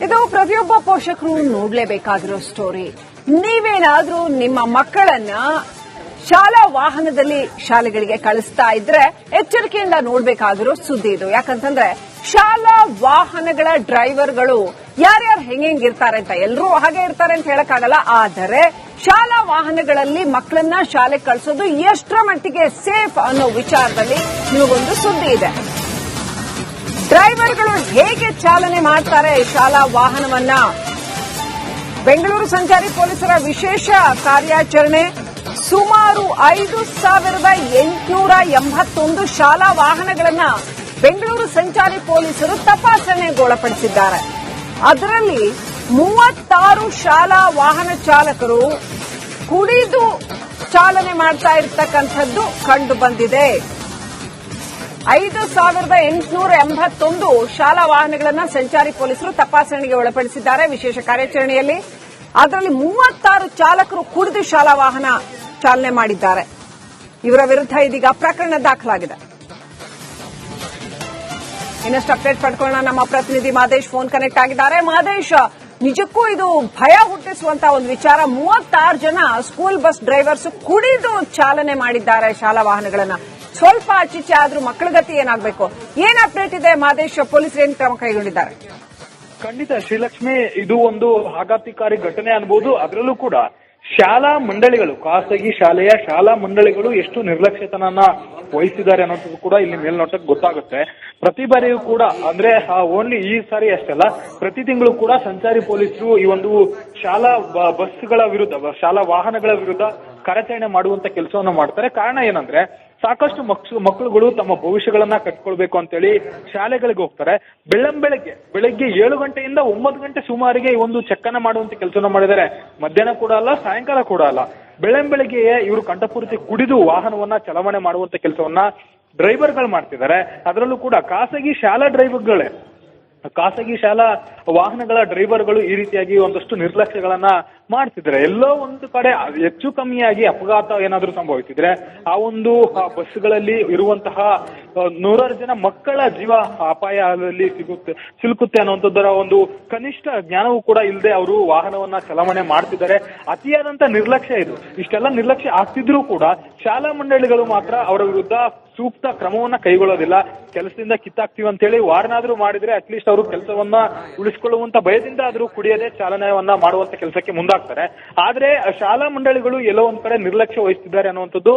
ಇದು ಪ್ರತಿಯೊಬ್ಬ ಪೋಷಕರು ನೋಡಲೇಬೇಕಾಗಿರೋ ಸ್ಟೋರಿ. ನೀವೇನಾದ್ರೂ ನಿಮ್ಮ ಮಕ್ಕಳನ್ನ ಶಾಲಾ ವಾಹನದಲ್ಲಿ ಶಾಲೆಗಳಿಗೆ ಕಳಿಸ್ತಾ ಇದ್ರೆ ಎಚ್ಚರಿಕೆಯಿಂದ ನೋಡಬೇಕಾಗಿರೋ ಸುದ್ದಿ ಇದು. ಯಾಕಂತಂದ್ರೆ ಶಾಲಾ ವಾಹನಗಳ ಡ್ರೈವರ್ಗಳು ಯಾರ್ಯಾರು ಹೆಂಗಿರ್ತಾರೆ ಅಂತ ಎಲ್ಲರೂ ಹಾಗೆ ಇರ್ತಾರೆ ಅಂತ ಹೇಳಕ್ಕಾಗಲ್ಲ. ಆದರೆ ಶಾಲಾ ವಾಹನಗಳಲ್ಲಿ ಮಕ್ಕಳನ್ನ ಶಾಲೆಗೆ ಕಳಿಸೋದು ಎಷ್ಟರ ಮಟ್ಟಿಗೆ ಸೇಫ್ ಅನ್ನೋ ವಿಚಾರದಲ್ಲಿ ನಿಮಗೊಂದು ಸುದ್ದಿ ಇದೆ. ಡ್ರೈವರ್ಗಳು ಹೇಗೆ ಚಾಲನೆ ಮಾಡ್ತಾರೆ ಶಾಲಾ ವಾಹನವನ್ನ? ಬೆಂಗಳೂರು ಸಂಚಾರಿ ಪೊಲೀಸರ ವಿಶೇಷ ಕಾರ್ಯಾಚರಣೆ. ಸುಮಾರು 5,881 ಶಾಲಾ ವಾಹನಗಳನ್ನ ಬೆಂಗಳೂರು ಸಂಚಾರಿ ಪೊಲೀಸರು ತಪಾಸಣೆಗೊಳಪಡಿಸಿದ್ದಾರೆ. ಅದರಲ್ಲಿ 36 ಶಾಲಾ ವಾಹನ ಚಾಲಕರು ಕುಡಿದು ಚಾಲನೆ ಮಾಡ್ತಾ ಇರತಕ್ಕಂಥದ್ದು ಕಂಡು ಬಂದಿದೆ. 5,881 ಶಾಲಾ ವಾಹನಗಳನ್ನ ಸಂಚಾರಿ ಪೊಲೀಸರು ತಪಾಸಣೆಗೆ ಒಳಪಡಿಸಿದ್ದಾರೆ ವಿಶೇಷ ಕಾರ್ಯಾಚರಣೆಯಲ್ಲಿ. ಅದರಲ್ಲಿ 36 ಚಾಲಕರು ಕುಡಿದು ಶಾಲಾ ವಾಹನ ಚಾಲನೆ ಮಾಡಿದ್ದಾರೆ. ಇವರ ವಿರುದ್ಧ ಇದೀಗ ಪ್ರಕರಣ ದಾಖಲಾಗಿದೆ. ಇನ್ನಷ್ಟು ಅಪ್ಡೇಟ್ ಪಡ್ಕೊಳ್ಳೋಣ. ನಮ್ಮ ಪ್ರತಿನಿಧಿ ಮಾದೇಶ್ ಫೋನ್ ಕನೆಕ್ಟ್ ಆಗಿದ್ದಾರೆ. ಮಾದೇಶ್, ನಿಜಕ್ಕೂ ಇದು ಭಯ ಹುಟ್ಟಿಸುವಂತಹ ಒಂದು ವಿಚಾರ. 36 ಜನ ಸ್ಕೂಲ್ ಬಸ್ ಡ್ರೈವರ್ಸ್ ಕುಡಿದು ಚಾಲನೆ ಮಾಡಿದ್ದಾರೆ ಶಾಲಾ ವಾಹನಗಳನ್ನ. ಸ್ವಲ್ಪ ಆಚೀಚೆ ಆದ್ರೂ ಮಕ್ಕಳ ಗತಿ ಏನಾಗಬೇಕು? ಏನ್ ಅಪ್ಡೇಟ್ ಇದೆ ಮಾದೇಶ್? ಪೊಲೀಸರು ಏನ್ ಕ್ರಮ ಕೈಗೊಂಡಿದ್ದಾರೆ? ಖಂಡಿತ ಶ್ರೀಲಕ್ಷ್ಮಿ, ಇದು ಒಂದು ಆಘಾತಕಾರಿ ಘಟನೆ ಅನ್ಬೋದು. ಅದರಲ್ಲೂ ಕೂಡ ಶಾಲಾ ಮಂಡಳಿಗಳು, ಖಾಸಗಿ ಶಾಲೆಯ ಶಾಲಾ ಮಂಡಳಿಗಳು ಎಷ್ಟು ನಿರ್ಲಕ್ಷ್ಯತನನ್ನ ವಹಿಸಿದ್ದಾರೆ ಅನ್ನೋದು ಕೂಡ ಇಲ್ಲಿ ಮೇಲ್ನೋಟಕ್ಕೆ ಗೊತ್ತಾಗುತ್ತೆ. ಪ್ರತಿ ಬಾರಿಯೂ ಕೂಡ ಅಂದ್ರೆ ಓನ್ಲಿ ಈ ಸಾರಿ ಅಷ್ಟಲ್ಲ, ಪ್ರತಿ ತಿಂಗಳು ಕೂಡ ಸಂಚಾರಿ ಪೊಲೀಸರು ಈ ಒಂದು ಶಾಲಾ ಬಸ್ಗಳ ವಿರುದ್ಧ, ಶಾಲಾ ವಾಹನಗಳ ವಿರುದ್ಧ ಕಾರ್ಯಾಚರಣೆ ಮಾಡುವಂತ ಕೆಲಸವನ್ನ ಮಾಡ್ತಾರೆ. ಕಾರಣ ಏನಂದ್ರೆ ಸಾಕಷ್ಟು ಮಕ್ಕಳುಗಳು ತಮ್ಮ ಭವಿಷ್ಯಗಳನ್ನ ಕಟ್ಕೊಳ್ಬೇಕು ಅಂತೇಳಿ ಶಾಲೆಗಳಿಗೆ ಹೋಗ್ತಾರೆ. ಬೆಳಗ್ಗೆ 7 ಗಂಟೆಯಿಂದ 9 ಗಂಟೆ ಸುಮಾರಿಗೆ ಈ ಒಂದು ಚೆಕ್ಕನ್ನ ಮಾಡುವಂತ ಕೆಲಸವನ್ನ ಮಾಡಿದ್ದಾರೆ. ಮಧ್ಯಾಹ್ನ ಕೂಡ ಅಲ್ಲ, ಸಾಯಂಕಾಲ ಕೂಡ ಅಲ್ಲ, ಬೆಳಗ್ಗೆ ಇವರು ಕಂಠಪೂರ್ತಿ ಕುಡಿದು ವಾಹನವನ್ನ ಚಲಾವಣೆ ಮಾಡುವಂತ ಕೆಲಸವನ್ನ ಡ್ರೈವರ್ಗಳು ಮಾಡ್ತಿದ್ದಾರೆ. ಅದರಲ್ಲೂ ಕೂಡ ಖಾಸಗಿ ಶಾಲಾ ವಾಹನಗಳ ಡ್ರೈವರ್ಗಳು ಈ ರೀತಿಯಾಗಿ ಒಂದಷ್ಟು ನಿರ್ಲಕ್ಷ್ಯಗಳನ್ನ ಮಾಡ್ತಿದ್ದಾರೆ. ಎಲ್ಲೋ ಒಂದು ಕಡೆ ಹೆಚ್ಚು ಕಮ್ಮಿಯಾಗಿ ಅಪಘಾತ ಏನಾದ್ರೂ ಸಂಭವಿಸಿದ್ರೆ ಆ ಒಂದು ಬಸ್ಗಳಲ್ಲಿ ಇರುವಂತಹ 100 ಜನ ಮಕ್ಕಳ ಜೀವ ಅಪಾಯದಲ್ಲಿ ಸಿಲುಕುತ್ತೆ ಅನ್ನುವಂಥದ್ದರ ಒಂದು ಕನಿಷ್ಠ ಜ್ಞಾನವೂ ಕೂಡ ಇಲ್ಲದೆ ಅವರು ವಾಹನವನ್ನ ಚಲಾವಣೆ ಮಾಡ್ತಿದ್ದಾರೆ. ಅತಿಯಾದಂತ ನಿರ್ಲಕ್ಷ್ಯ ಇದು. ಇಷ್ಟೆಲ್ಲ ನಿರ್ಲಕ್ಷ್ಯ ಆಗ್ತಿದ್ರೂ ಕೂಡ ಶಾಲಾ ಮಂಡಳಿಗಳು ಮಾತ್ರ ಅವರ ವಿರುದ್ಧ ಸೂಕ್ತ ಕ್ರಮವನ್ನ ಕೈಗೊಳ್ಳೋದಿಲ್ಲ. ಕೆಲಸದಿಂದ ಕಿತ್ತಾಕ್ತಿವಿ ಅಂತ ಹೇಳಿ ವಾರನಾದ್ರೂ ಮಾಡಿದ್ರೆ ಅಟ್ಲೀಸ್ಟ್ ಅವರು ಕೆಲಸವನ್ನ ಉಳಿಸಿಕೊಳ್ಳುವಂತ ಭಯದಿಂದ ಆದ್ರೂ ಕುಡಿಯದೆ ಚಾಲನೆಯನ್ನ ಮಾಡುವಂತ ಕೆಲಸಕ್ಕೆ ಮುಂದಾಗ್ತಾರೆ. ಆದ್ರೆ ಶಾಲಾ ಮಂಡಳಿಗಳು ಎಲ್ಲೋ ಒಂದ್ ಕಡೆ ನಿರ್ಲಕ್ಷ್ಯ ವಹಿಸ್ತಿದ್ದಾರೆ ಅನ್ನುವಂಥದ್ದು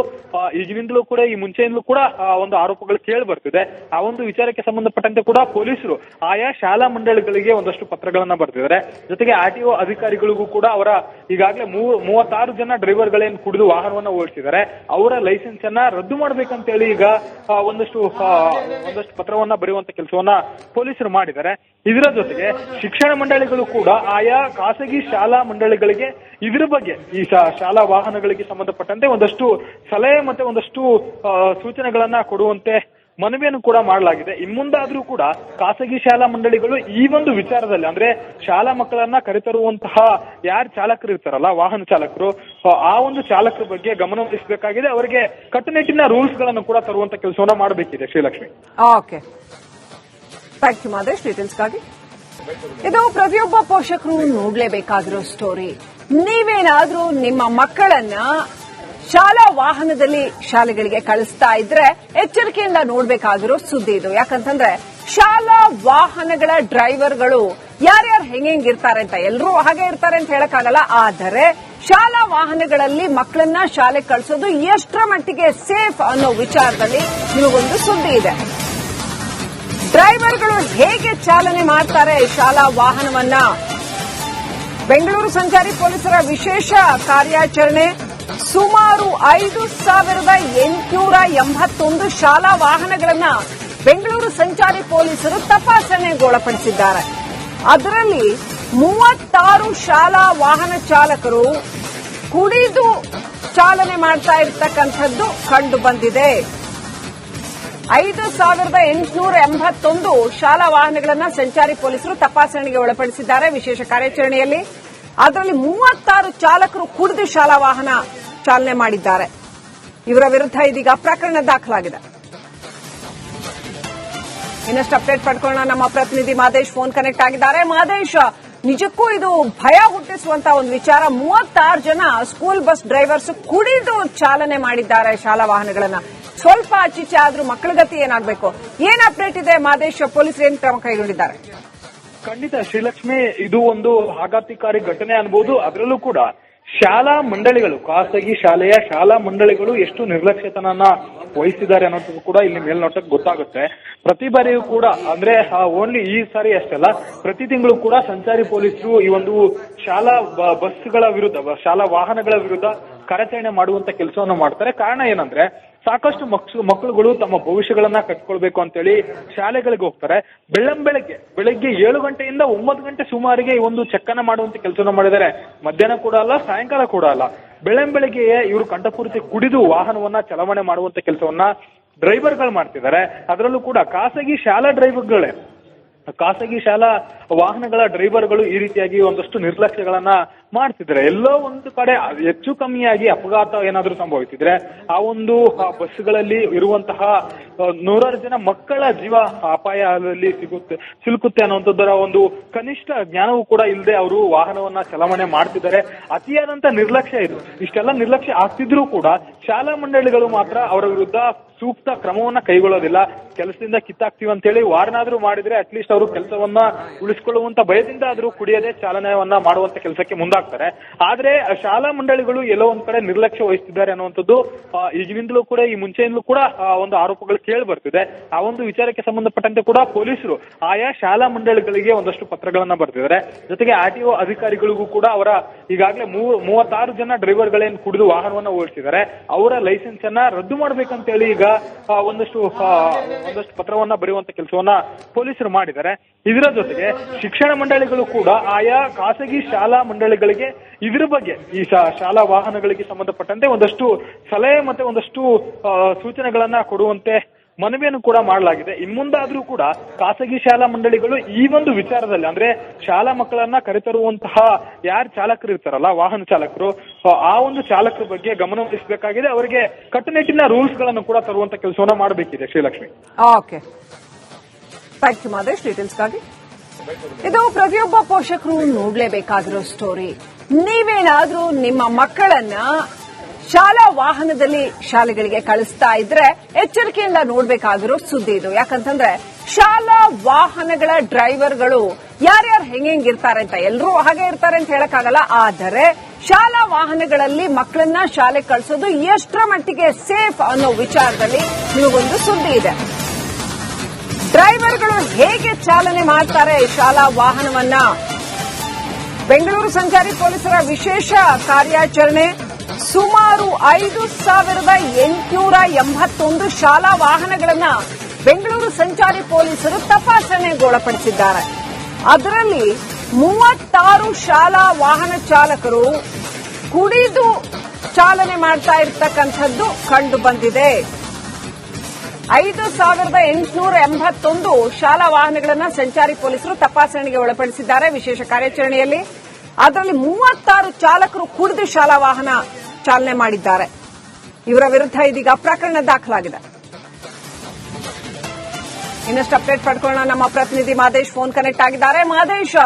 ಈಗಿನಿಂದಲೂ ಕೂಡ, ಈ ಮುಂಚೆಯಿಂದಲೂ ಕೂಡ ಒಂದು ಆರೋಪಗಳು ಕೇಳಿ ಬರ್ತಿದೆ. ಆ ಒಂದು ವಿಚಾರಕ್ಕೆ ಸಂಬಂಧಪಟ್ಟಂತೆ ಕೂಡ ಪೊಲೀಸರು ಆಯಾ ಶಾಲಾ ಮಂಡಳಿಗಳಿಗೆ ಒಂದಷ್ಟು ಪತ್ರಗಳನ್ನ ಬರ್ತಿದ್ದಾರೆ. ಜೊತೆಗೆ ಆರ್ಟಿಒ ಅಧಿಕಾರಿಗಳಿಗೂ ಕೂಡ ಅವರ ಈಗಾಗಲೇ 36 ಜನ ಡ್ರೈವರ್ಗಳೇನು ಕುಡಿದು ವಾಹನವನ್ನ ಓಡಿಸಿದ್ದಾರೆ ಅವರ ಲೈಸೆನ್ಸ್ ಅನ್ನ ರದ್ದು ಮಾಡ್ಬೇಕಂತ ಹೇಳಿ ಈಗ ಒಂದಷ್ಟು ಪತ್ರವನ್ನ ಬರೆಯುವಂತ ಕೆಲಸವನ್ನ ಪೊಲೀಸರು ಮಾಡಿದ್ದಾರೆ. ಇದರ ಜೊತೆಗೆ ಶಿಕ್ಷಣ ಮಂಡಳಿಗಳು ಕೂಡ ಆಯಾ ಖಾಸಗಿ ಶಾಲಾ ಮಂಡಳಿಗಳಿಗೆ ಇದರ ಬಗ್ಗೆ, ಈ ಶಾಲಾ ವಾಹನಗಳಿಗೆ ಸಂಬಂಧಪಟ್ಟಂತೆ ಒಂದಷ್ಟು ಸಲಹೆ ಮತ್ತೆ ಒಂದಷ್ಟು ಸೂಚನೆಗಳನ್ನ ಕೊಡುವಂತೆ ಮನವಿಯನ್ನು ಕೂಡ ಮಾಡಲಾಗಿದೆ. ಇನ್ಮುಂದಾದ್ರೂ ಕೂಡ ಖಾಸಗಿ ಶಾಲಾ ಮಂಡಳಿಗಳು ಈ ಒಂದು ವಿಚಾರದಲ್ಲಿ, ಅಂದ್ರೆ ಶಾಲಾ ಮಕ್ಕಳನ್ನ ಕರೆತರುವಂತಹ ಯಾರು ಚಾಲಕರು ಇರ್ತಾರಲ್ಲ, ವಾಹನ ಚಾಲಕರು, ಆ ಒಂದು ಚಾಲಕರ ಬಗ್ಗೆ ಗಮನ ಹರಿಸಬೇಕಾಗಿದೆ. ಅವರಿಗೆ ಕಟ್ಟುನಿಟ್ಟಿನ ರೂಲ್ಸ್ ಗಳನ್ನು ಕೂಡ ತರುವಂತ ಕೆಲಸವನ್ನ ಮಾಡಬೇಕಿದೆ. Srilakshmi, okay, thank you Madesh ಡೀಟೇಲ್ಸ್ಗಾಗಿ. ಇದು ಪ್ರತಿಯೊಬ್ಬ ಪೋಷಕರು ನೋಡಲೇಬೇಕಾಗಿರೋ ಸ್ಟೋರಿ. ನೀವೇನಾದ್ರೂ ನಿಮ್ಮ ಮಕ್ಕಳನ್ನ ಶಾಲಾ ವಾಹನದಲ್ಲಿ ಶಾಲೆಗಳಿಗೆ ಕಳಿಸ್ತಾ ಇದ್ರೆ ಎಚ್ಚರಿಕೆಯಿಂದ ನೋಡಬೇಕಾಗಿರೋ ಸುದ್ದಿ ಇದು. ಯಾಕಂತಂದ್ರೆ ಶಾಲಾ ವಾಹನಗಳ ಡ್ರೈವರ್ಗಳು ಯಾರ್ಯಾರು ಹೆಂಗಿರ್ತಾರೆ ಅಂತ ಎಲ್ಲರೂ ಹಾಗೆ ಇರ್ತಾರೆ ಅಂತ ಹೇಳಕ್ಕಾಗಲ್ಲ. ಆದರೆ ಶಾಲಾ ವಾಹನಗಳಲ್ಲಿ ಮಕ್ಕಳನ್ನ ಶಾಲೆಗೆ ಕಳಿಸೋದು ಎಷ್ಟರ ಮಟ್ಟಿಗೆ ಸೇಫ್ ಅನ್ನೋ ವಿಚಾರದಲ್ಲಿ ನಿಮಗೊಂದು ಸುದ್ದಿ ಇದೆ. ಡ್ರೈವರ್ಗಳು ಹೇಗೆ ಚಾಲನೆ ಮಾಡ್ತಾರೆ ಶಾಲಾ ವಾಹನವನ್ನ? ಬೆಂಗಳೂರು ಸಂಚಾರಿ ಪೊಲೀಸರ ವಿಶೇಷ ಕಾರ್ಯಾಚರಣೆ. ಸುಮಾರು 5,881 ಶಾಲಾ ವಾಹನಗಳನ್ನ ಬೆಂಗಳೂರು ಸಂಚಾರಿ ಪೊಲೀಸರು ತಪಾಸಣೆಗೊಳಪಡಿಸಿದ್ದಾರೆ. ಅದರಲ್ಲಿ 36 ಶಾಲಾ ವಾಹನ ಚಾಲಕರು ಕುಡಿದು ಚಾಲನೆ ಮಾಡ್ತಾ ಇರತಕ್ಕಂಥದ್ದು ಕಂಡು ಬಂದಿದೆ. 5,881 ಶಾಲಾ ವಾಹನಗಳನ್ನ ಸಂಚಾರಿ ಪೊಲೀಸರು ತಪಾಸಣೆಗೆ ಒಳಪಡಿಸಿದ್ದಾರೆ ವಿಶೇಷ ಕಾರ್ಯಾಚರಣೆಯಲ್ಲಿ. ಅದರಲ್ಲಿ 36 ಚಾಲಕರು ಕುಡಿದು ಶಾಲಾ ವಾಹನ ಚಾಲನೆ ಮಾಡಿದ್ದಾರೆ. ಇವರ ವಿರುದ್ಧ ಇದೀಗ ಪ್ರಕರಣ ದಾಖಲಾಗಿದೆ. ಇನ್ನಷ್ಟು ಅಪ್ಡೇಟ್ ಪಡ್ಕೊಳ್ಳೋಣ. ನಮ್ಮ ಪ್ರತಿನಿಧಿ ಮಾದೇಶ್ ಫೋನ್ ಕನೆಕ್ಟ್ ಆಗಿದ್ದಾರೆ. ಮಾದೇಶ್, ನಿಜಕ್ಕೂ ಇದು ಭಯ ಹುಟ್ಟಿಸುವಂತ ಒಂದು ವಿಚಾರ. 36 ಜನ ಸ್ಕೂಲ್ ಬಸ್ ಡ್ರೈವರ್ಸ್ ಕುಡಿದು ಚಾಲನೆ ಮಾಡಿದ್ದಾರೆ ಶಾಲಾ ವಾಹನಗಳನ್ನ. ಸ್ವಲ್ಪ ಆಚೀಚೆ ಆದ್ರೂ ಮಕ್ಕಳ ಗತಿ ಏನಾಗಬೇಕು? ಏನ್ ಅಪ್ಡೇಟ್ ಇದೆ ಮಾದೇಶ್? ಪೊಲೀಸರು ಏನ್ ಕ್ರಮ ಕೈಗೊಂಡಿದ್ದಾರೆ? ಖಂಡಿತ ಶ್ರೀಲಕ್ಷ್ಮಿ, ಇದು ಒಂದು ಆಘಾತಕಾರಿ ಘಟನೆ ಅನ್ಬೋದು. ಅದರಲ್ಲೂ ಕೂಡ ಶಾಲಾ ಮಂಡಳಿಗಳು, ಖಾಸಗಿ ಶಾಲೆಯ ಶಾಲಾ ಮಂಡಳಿಗಳು ಎಷ್ಟು ನಿರ್ಲಕ್ಷ್ಯತನನ್ನ ವಹಿಸಿದ್ದಾರೆ ಅನ್ನೋದು ಕೂಡ ಇಲ್ಲಿ ಮೇಲ್ನೋಟಕ್ಕೆ ಗೊತ್ತಾಗುತ್ತೆ. ಪ್ರತಿ ಬಾರಿಯೂ ಕೂಡ ಅಂದ್ರೆ ಓನ್ಲಿ ಈ ಸಾರಿ ಅಷ್ಟಲ್ಲ, ಪ್ರತಿ ತಿಂಗಳು ಕೂಡ ಸಂಚಾರಿ ಪೊಲೀಸರು ಈ ಒಂದು ಶಾಲಾ ಬಸ್ಗಳ ವಿರುದ್ಧ, ಶಾಲಾ ವಾಹನಗಳ ವಿರುದ್ಧ ಕಾರ್ಯಾಚರಣೆ ಮಾಡುವಂತ ಕೆಲಸವನ್ನು ಮಾಡ್ತಾರೆ. ಕಾರಣ ಏನಂದ್ರೆ, ಸಾಕಷ್ಟು ಮಕ್ಕಳುಗಳು ತಮ್ಮ ಭವಿಷ್ಯಗಳನ್ನ ಕಟ್ಕೊಳ್ಬೇಕು ಅಂತೇಳಿ ಶಾಲೆಗಳಿಗೆ ಹೋಗ್ತಾರೆ. ಬೆಳಗ್ಗೆ 7 ಗಂಟೆಯಿಂದ 9 ಗಂಟೆ ಸುಮಾರಿಗೆ ಈ ಒಂದು ಚೆಕ್ಕನ್ನ ಮಾಡುವಂತ ಕೆಲಸವನ್ನು ಮಾಡಿದ್ದಾರೆ. ಮಧ್ಯಾಹ್ನ ಕೂಡ ಅಲ್ಲ, ಸಾಯಂಕಾಲ ಕೂಡ ಅಲ್ಲ, ಬೆಳಗ್ಗೆ ಇವರು ಕಂಠಪೂರ್ತಿ ಕುಡಿದು ವಾಹನವನ್ನ ಚಲಾವಣೆ ಮಾಡುವಂತ ಕೆಲಸವನ್ನ ಡ್ರೈವರ್ಗಳು ಮಾಡ್ತಿದ್ದಾರೆ. ಅದರಲ್ಲೂ ಕೂಡ ಖಾಸಗಿ ಶಾಲಾ ವಾಹನಗಳ ಡ್ರೈವರ್ಗಳು ಈ ರೀತಿಯಾಗಿ ಒಂದಷ್ಟು ನಿರ್ಲಕ್ಷ್ಯಗಳನ್ನ ಮಾಡ್ತಿದ್ದಾರೆ. ಎಲ್ಲೋ ಒಂದು ಕಡೆ ಹೆಚ್ಚು ಕಮ್ಮಿಯಾಗಿ ಅಪಘಾತ ಏನಾದ್ರೂ ಸಂಭವಿಸಿದ್ರೆ ಆ ಒಂದು ಬಸ್ಗಳಲ್ಲಿ ಇರುವಂತಹ 100 ಜನ ಮಕ್ಕಳ ಜೀವ ಅಪಾಯದಲ್ಲಿ ಸಿಲುಕುತ್ತೆ ಅನ್ನುವಂಥದ್ದರ ಒಂದು ಕನಿಷ್ಠ ಜ್ಞಾನವೂ ಕೂಡ ಇಲ್ಲದೆ ಅವರು ವಾಹನವನ್ನ ಚಲಾವಣೆ ಮಾಡ್ತಿದ್ದಾರೆ. ಅತಿಯಾದಂತ ನಿರ್ಲಕ್ಷ್ಯ ಇದು. ಇಷ್ಟೆಲ್ಲ ನಿರ್ಲಕ್ಷ್ಯ ಆಗ್ತಿದ್ರೂ ಕೂಡ ಶಾಲಾ ಮಂಡಳಿಗಳು ಮಾತ್ರ ಅವರ ವಿರುದ್ಧ ಸೂಕ್ತ ಕ್ರಮವನ್ನ ಕೈಗೊಳ್ಳೋದಿಲ್ಲ. ಕೆಲಸದಿಂದ ಕಿತ್ತಾಕ್ತಿವಿ ಅಂತ ಹೇಳಿ ವಾರನಾದ್ರೂ ಮಾಡಿದ್ರೆ ಅಟ್ಲೀಸ್ಟ್ ಅವರು ಕೆಲಸವನ್ನ ಉಳಿಸಿಕೊಳ್ಳುವಂತ ಭಯದಿಂದ ಆದ್ರೂ ಕುಡಿಯದೆ ಚಾಲನೆಯನ್ನ ಮಾಡುವಂತ ಕೆಲಸಕ್ಕೆ ಮುಂದಾಗ್ತಾರೆ. ಆದ್ರೆ ಶಾಲಾ ಮಂಡಳಿಗಳು ಎಲ್ಲೋ ಒಂದ್ ಕಡೆ ನಿರ್ಲಕ್ಷ್ಯ ವಹಿಸ್ತಿದ್ದಾರೆ ಅನ್ನುವಂಥದ್ದು ಈಗಿನಿಂದಲೂ ಕೂಡ, ಈ ಮುಂಚೆಯಿಂದಲೂ ಕೂಡ ಒಂದು ಆರೋಪಗಳು ಕೇಳಿ ಬರ್ತಿದೆ. ಆ ಒಂದು ವಿಚಾರಕ್ಕೆ ಸಂಬಂಧಪಟ್ಟಂತೆ ಕೂಡ ಪೊಲೀಸರು ಆಯಾ ಶಾಲಾ ಮಂಡಳಿಗಳಿಗೆ ಒಂದಷ್ಟು ಪತ್ರಗಳನ್ನ ಬರ್ತಿದ್ದಾರೆ. ಜೊತೆಗೆ ಆರ್ಟಿಒ ಅಧಿಕಾರಿಗಳಿಗೂ ಕೂಡ ಅವರ ಈಗಾಗಲೇ 36 ಜನ ಡ್ರೈವರ್ಗಳೇನು ಕುಡಿದು ವಾಹನವನ್ನ ಓಡಿಸಿದ್ದಾರೆ ಅವರ ಲೈಸೆನ್ಸ್ ಅನ್ನ ರದ್ದು ಮಾಡ್ಬೇಕಂತ ಹೇಳಿ ಈಗ ಒಂದಷ್ಟು ಪತ್ರವನ್ನ ಬರೆಯುವಂತ ಕೆಲಸವನ್ನ ಪೊಲೀಸರು ಮಾಡಿದ್ದಾರೆ. ಇದರ ಜೊತೆಗೆ ಶಿಕ್ಷಣ ಮಂಡಳಿಗಳು ಕೂಡ ಆಯಾ ಖಾಸಗಿ ಶಾಲಾ ಮಂಡಳಿಗಳಿಗೆ ಇದರ ಬಗ್ಗೆ, ಈ ಶಾಲಾ ವಾಹನಗಳಿಗೆ ಸಂಬಂಧಪಟ್ಟಂತೆ ಒಂದಷ್ಟು ಸಲಹೆ ಮತ್ತೆ ಒಂದಷ್ಟು ಸೂಚನೆಗಳನ್ನ ಕೊಡುವಂತೆ ಮನವಿಯನ್ನು ಕೂಡ ಮಾಡಲಾಗಿದೆ. ಇನ್ಮುಂದಾದ್ರೂ ಕೂಡ ಖಾಸಗಿ ಶಾಲಾ ಮಂಡಳಿಗಳು ಈ ಒಂದು ವಿಚಾರದಲ್ಲಿ, ಅಂದ್ರೆ ಶಾಲಾ ಮಕ್ಕಳನ್ನ ಕರೆತರುವಂತಹ ಯಾರು ಚಾಲಕರು ಇರ್ತಾರಲ್ಲ, ವಾಹನ ಚಾಲಕರು, ಆ ಒಂದು ಚಾಲಕರ ಬಗ್ಗೆ ಗಮನ ವಹಿಸಬೇಕಾಗಿದೆ. ಅವರಿಗೆ ಕಟ್ಟುನಿಟ್ಟಿನ ರೂಲ್ಸ್ ಗಳನ್ನು ಕೂಡ ತರುವಂತ ಕೆಲಸವನ್ನ ಮಾಡಬೇಕಿದೆ. Srilakshmi, okay, thank you Madesh ಡೀಟೇಲ್ಸ್ಗಾಗಿ. ಇದು ಪ್ರತಿಯೊಬ್ಬ ಪೋಷಕರು ನೋಡ್ಲೇಬೇಕಾಗಿರೋ ಸ್ಟೋರಿ. ನೀವೇನಾದ್ರೂ ನಿಮ್ಮ ಮಕ್ಕಳನ್ನ ಶಾಲಾ ವಾಹನದಲ್ಲಿ ಶಾಲೆಗಳಿಗೆ ಕಳಿಸ್ತಾ ಇದ್ರೆ ಎಚ್ಚರಿಕೆಯಿಂದ ನೋಡ್ಬೇಕಾಗಿರೋ ಸುದ್ದಿ ಇದು. ಯಾಕಂತಂದ್ರೆ ಶಾಲಾ ವಾಹನಗಳ ಡ್ರೈವರ್ಗಳು ಯಾರ್ಯಾರು ಹೆಂಗಿರ್ತಾರೆ ಅಂತ, ಎಲ್ಲರೂ ಹಾಗೆ ಇರ್ತಾರೆ ಅಂತ ಹೇಳಕ್ಕಾಗಲ್ಲ. ಆದರೆ ಶಾಲಾ ವಾಹನಗಳಲ್ಲಿ ಮಕ್ಕಳನ್ನ ಶಾಲೆಗೆ ಕಳಿಸೋದು ಎಷ್ಟರ ಮಟ್ಟಿಗೆ ಸೇಫ್ ಅನ್ನೋ ವಿಚಾರದಲ್ಲಿ ನಿಮಗೊಂದು ಸುದ್ದಿ ಇದೆ. ಡ್ರೈವರ್ಗಳು ಹೇಗೆ ಚಾಲನೆ ಮಾಡ್ತಾರೆ ಶಾಲಾ ವಾಹನವನ್ನ? ಬೆಂಗಳೂರು ಸಂಚಾರಿ ಪೊಲೀಸರ ವಿಶೇಷ ಕಾರ್ಯಾಚರಣೆ. ಸುಮಾರು 5,881 ಶಾಲಾ ವಾಹನಗಳನ್ನ ಬೆಂಗಳೂರು ಸಂಚಾರಿ ಪೊಲೀಸರು ತಪಾಸಣೆಗೊಳಪಡಿಸಿದ್ದಾರೆ. ಅದರಲ್ಲಿ 36 ಶಾಲಾ ವಾಹನ ಚಾಲಕರು ಕುಡಿದು ಚಾಲನೆ ಮಾಡ್ತಾ ಇರ್ತಕ್ಕಂಥದ್ದು ಕಂಡು ಬಂದಿದೆ. 5,881 ಶಾಲಾ ವಾಹನಗಳನ್ನ ಸಂಚಾರಿ ಪೊಲೀಸರು ತಪಾಸಣೆಗೆ ಒಳಪಡಿಸಿದ್ದಾರೆ ವಿಶೇಷ ಕಾರ್ಯಾಚರಣೆಯಲ್ಲಿ. ಅದರಲ್ಲಿ 36 ಚಾಲಕರು ಕುಡಿದು ಶಾಲಾ ವಾಹನ ಚಾಲನೆ ಮಾಡಿದ್ದಾರೆ. ಇವರ ವಿರುದ್ಧ ಇದೀಗ ಪ್ರಕರಣ ದಾಖಲಾಗಿದೆ. ಇನ್ನಷ್ಟು ಅಪ್ಡೇಟ್ ಪಡ್ಕೊಳ್ಳೋಣ. ನಮ್ಮ ಪ್ರತಿನಿಧಿ ಮಾದೇಶ್ ಫೋನ್ ಕನೆಕ್ಟ್ ಆಗಿದ್ದಾರೆ. ಮಾದೇಶ್,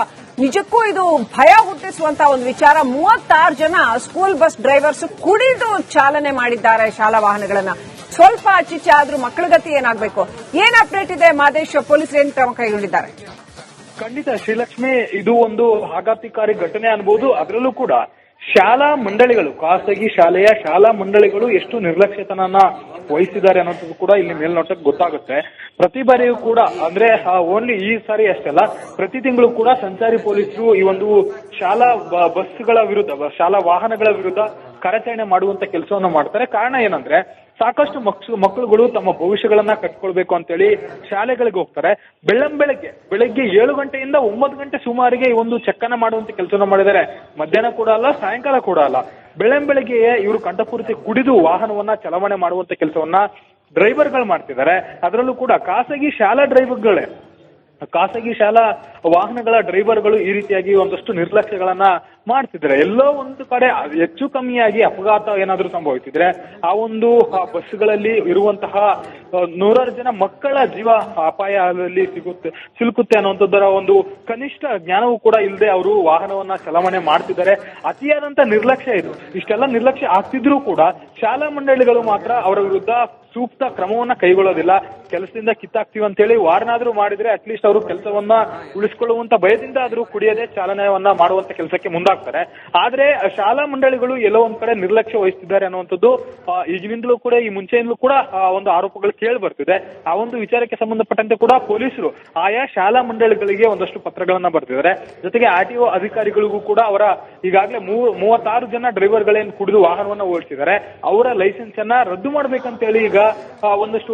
ನಿಜಕ್ಕೂ ಇದು ಭಯ ಹುಟ್ಟಿಸುವಂತ ಒಂದು ವಿಚಾರ. 36 ಜನ ಸ್ಕೂಲ್ ಬಸ್ ಡ್ರೈವರ್ಸ್ ಕುಡಿದು ಚಾಲನೆ ಮಾಡಿದ್ದಾರೆ ಶಾಲಾ ವಾಹನಗಳನ್ನ. ಸ್ವಲ್ಪ ಆಚೀಚೆ ಆದ್ರೂ ಮಕ್ಕಳ ಗತಿ ಏನಾಗಬೇಕು? ಏನ್ ಅಪ್ಡೇಟ್ ಇದೆ ಮಾದೇಶ್? ಪೊಲೀಸರು ಏನ್ ಕ್ರಮ ಕೈಗೊಂಡಿದ್ದಾರೆ? ಖಂಡಿತ ಶ್ರೀಲಕ್ಷ್ಮಿ, ಇದು ಒಂದು ಆಘಾತಕಾರಿ ಘಟನೆ ಅನ್ಬೋದು. ಅದರಲ್ಲೂ ಕೂಡ ಶಾಲಾ ಮಂಡಳಿಗಳು, ಖಾಸಗಿ ಶಾಲೆಯ ಶಾಲಾ ಮಂಡಳಿಗಳು ಎಷ್ಟು ನಿರ್ಲಕ್ಷ್ಯತನನ್ನ ವಹಿಸಿದ್ದಾರೆ ಅನ್ನೋದು ಕೂಡ ಇಲ್ಲಿ ಮೇಲ್ನೋಟಕ್ಕೆ ಗೊತ್ತಾಗುತ್ತೆ. ಪ್ರತಿ ಬಾರಿಯೂ ಕೂಡ ಅಂದ್ರೆ ಓನ್ಲಿ ಈ ಸಾರಿ ಅಷ್ಟಲ್ಲ, ಪ್ರತಿ ತಿಂಗಳು ಕೂಡ ಸಂಚಾರಿ ಪೊಲೀಸರು ಈ ಒಂದು ಶಾಲಾ ಬಸ್ಗಳ ವಿರುದ್ಧ, ಶಾಲಾ ವಾಹನಗಳ ವಿರುದ್ಧ ಕಾರ್ಯಾಚರಣೆ ಮಾಡುವಂತ ಕೆಲಸವನ್ನು ಮಾಡ್ತಾರೆ. ಕಾರಣ ಏನಂದ್ರೆ, ಸಾಕಷ್ಟು ಮಕ್ಕಳುಗಳು ತಮ್ಮ ಭವಿಷ್ಯಗಳನ್ನ ಕಟ್ಕೊಳ್ಬೇಕು ಅಂತೇಳಿ ಶಾಲೆಗಳಿಗೆ ಹೋಗ್ತಾರೆ. ಬೆಳಗ್ಗೆ 7 ಗಂಟೆಯಿಂದ 9 ಗಂಟೆ ಸುಮಾರಿಗೆ ಈ ಒಂದು ಚೆಕ್ಕನ್ನ ಮಾಡುವಂತ ಕೆಲಸವನ್ನು ಮಾಡಿದ್ದಾರೆ. ಮಧ್ಯಾಹ್ನ ಕೂಡ ಅಲ್ಲ, ಸಾಯಂಕಾಲ ಕೂಡ ಅಲ್ಲ, ಬೆಳಗ್ಗೆ ಇವರು ಕಂಠಪೂರ್ತಿ ಕುಡಿದು ವಾಹನವನ್ನ ಚಲಾವಣೆ ಮಾಡುವಂತ ಕೆಲಸವನ್ನ ಡ್ರೈವರ್ಗಳು ಮಾಡ್ತಿದ್ದಾರೆ. ಅದರಲ್ಲೂ ಕೂಡ ಖಾಸಗಿ ಶಾಲಾ ವಾಹನಗಳ ಡ್ರೈವರ್ಗಳು ಈ ರೀತಿಯಾಗಿ ಒಂದಷ್ಟು ನಿರ್ಲಕ್ಷ್ಯಗಳನ್ನ ಮಾಡ್ತಿದ್ದಾರೆ. ಎಲ್ಲೋ ಒಂದು ಕಡೆ ಹೆಚ್ಚು ಕಮ್ಮಿಯಾಗಿ ಅಪಘಾತ ಏನಾದ್ರೂ ಸಂಭವಿಸಿದ್ರೆ ಆ ಒಂದು ಬಸ್ಗಳಲ್ಲಿ ಇರುವಂತಹ 100 ಜನ ಮಕ್ಕಳ ಜೀವ ಅಪಾಯದಲ್ಲಿ ಸಿಲುಕುತ್ತೆ ಅನ್ನುವಂಥದ್ದರ ಒಂದು ಕನಿಷ್ಠ ಜ್ಞಾನವೂ ಕೂಡ ಇಲ್ಲದೆ ಅವರು ವಾಹನವನ್ನ ಚಲಾವಣೆ ಮಾಡ್ತಿದ್ದಾರೆ. ಅತಿಯಾದಂತ ನಿರ್ಲಕ್ಷ್ಯ ಇದು. ಇಷ್ಟೆಲ್ಲ ನಿರ್ಲಕ್ಷ್ಯ ಆಗ್ತಿದ್ರೂ ಕೂಡ ಶಾಲಾ ಮಂಡಳಿಗಳು ಮಾತ್ರ ಅವರ ವಿರುದ್ಧ ಸೂಕ್ತ ಕ್ರಮವನ್ನ ಕೈಗೊಳ್ಳೋದಿಲ್ಲ. ಕೆಲಸದಿಂದ ಕಿತ್ತಾಕ್ತಿವಿ ಅಂತ ಹೇಳಿ ವಾರನಾದ್ರೂ ಮಾಡಿದ್ರೆ ಅಟ್ಲೀಸ್ಟ್ ಅವರು ಕೆಲಸವನ್ನ ಉಳಿಸಿಕೊಳ್ಳುವಂತ ಭಯದಿಂದ ಆದ್ರೂ ಕುಡಿಯದೆ ಚಾಲನೆಯನ್ನ ಮಾಡುವಂತ ಕೆಲಸಕ್ಕೆ ಮುಂದಾಗ್ತಾರೆ. ಆದ್ರೆ ಶಾಲಾ ಮಂಡಳಿಗಳು ಎಲ್ಲೋ ಒಂದ್ ಕಡೆ ನಿರ್ಲಕ್ಷ್ಯ ವಹಿಸ್ತಿದ್ದಾರೆ ಅನ್ನುವಂಥದ್ದು ಈಗಿನಿಂದಲೂ ಕೂಡ ಈ ಮುಂಚೆಯಿಂದಲೂ ಕೂಡ ಒಂದು ಆರೋಪಗಳು ಕೇಳಿ ಬರ್ತಿದೆ. ಆ ಒಂದು ವಿಚಾರಕ್ಕೆ ಸಂಬಂಧಪಟ್ಟಂತೆ ಕೂಡ ಪೊಲೀಸರು ಆಯಾ ಶಾಲಾ ಮಂಡಳಿಗಳಿಗೆ ಒಂದಷ್ಟು ಪತ್ರಗಳನ್ನ ಬರ್ತಿದ್ದಾರೆ. ಜೊತೆಗೆ ಆರ್ಟಿಒ ಅಧಿಕಾರಿಗಳಿಗೂ ಕೂಡ ಅವರ ಈಗಾಗಲೇ 36 ಜನ ಡ್ರೈವರ್ಗಳೇನು ಕುಡಿದು ವಾಹನವನ್ನ ಓಡಿಸಿದ್ದಾರೆ ಅವರ ಲೈಸೆನ್ಸ್ ಅನ್ನ ರದ್ದು ಮಾಡ್ಬೇಕಂತ ಹೇಳಿ ಈಗ ಒಂದಷ್ಟು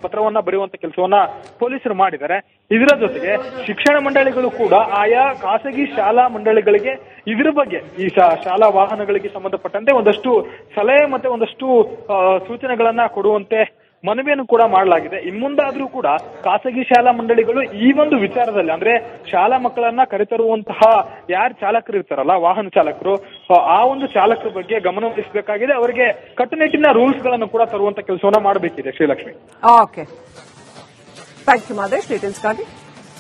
ಪತ್ರವನ್ನ ಬರೆಯುವಂತ ಕೆಲಸವನ್ನ ಪೊಲೀಸರು ಮಾಡಿದ್ದಾರೆ. ಇದರ ಜೊತೆಗೆ ಶಿಕ್ಷಣ ಮಂಡಳಿಗಳು ಕೂಡ ಆಯಾ ಖಾಸಗಿ ಶಾಲಾ ಮಂಡಳಿಗಳಿಗೆ ಇದರ ಬಗ್ಗೆ ಈ ಶಾಲಾ ವಾಹನಗಳಿಗೆ ಸಂಬಂಧಪಟ್ಟಂತೆ ಒಂದಷ್ಟು ಸಲಹೆ ಮತ್ತೆ ಒಂದಷ್ಟು ಸೂಚನೆಗಳನ್ನ ಕೊಡುವಂತೆ ಮನವಿಯನ್ನು ಕೂಡ ಮಾಡಲಾಗಿದೆ. ಇನ್ಮುಂದಾದ್ರೂ ಕೂಡ ಖಾಸಗಿ ಶಾಲಾ ಮಂಡಳಿಗಳು ಈ ಒಂದು ವಿಚಾರದಲ್ಲಿ ಅಂದ್ರೆ ಶಾಲಾ ಮಕ್ಕಳನ್ನ ಕರೆತರುವಂತಹ ಯಾರು ಚಾಲಕರು ಇರ್ತಾರಲ್ಲ ವಾಹನ ಚಾಲಕರು ಆ ಒಂದು ಚಾಲಕರ ಬಗ್ಗೆ ಗಮನ ವಹಿಸಬೇಕಾಗಿದೆ. ಅವರಿಗೆ ಕಟ್ಟುನಿಟ್ಟಿನ ರೂಲ್ಸ್ ಗಳನ್ನು ಕೂಡ ತರುವಂತ ಕೆಲಸವನ್ನ ಮಾಡಬೇಕಿದೆ. Srilakshmi. Okay, thank you Madesh ಡೀಟೇಲ್ಸ್ಗಾಗಿ.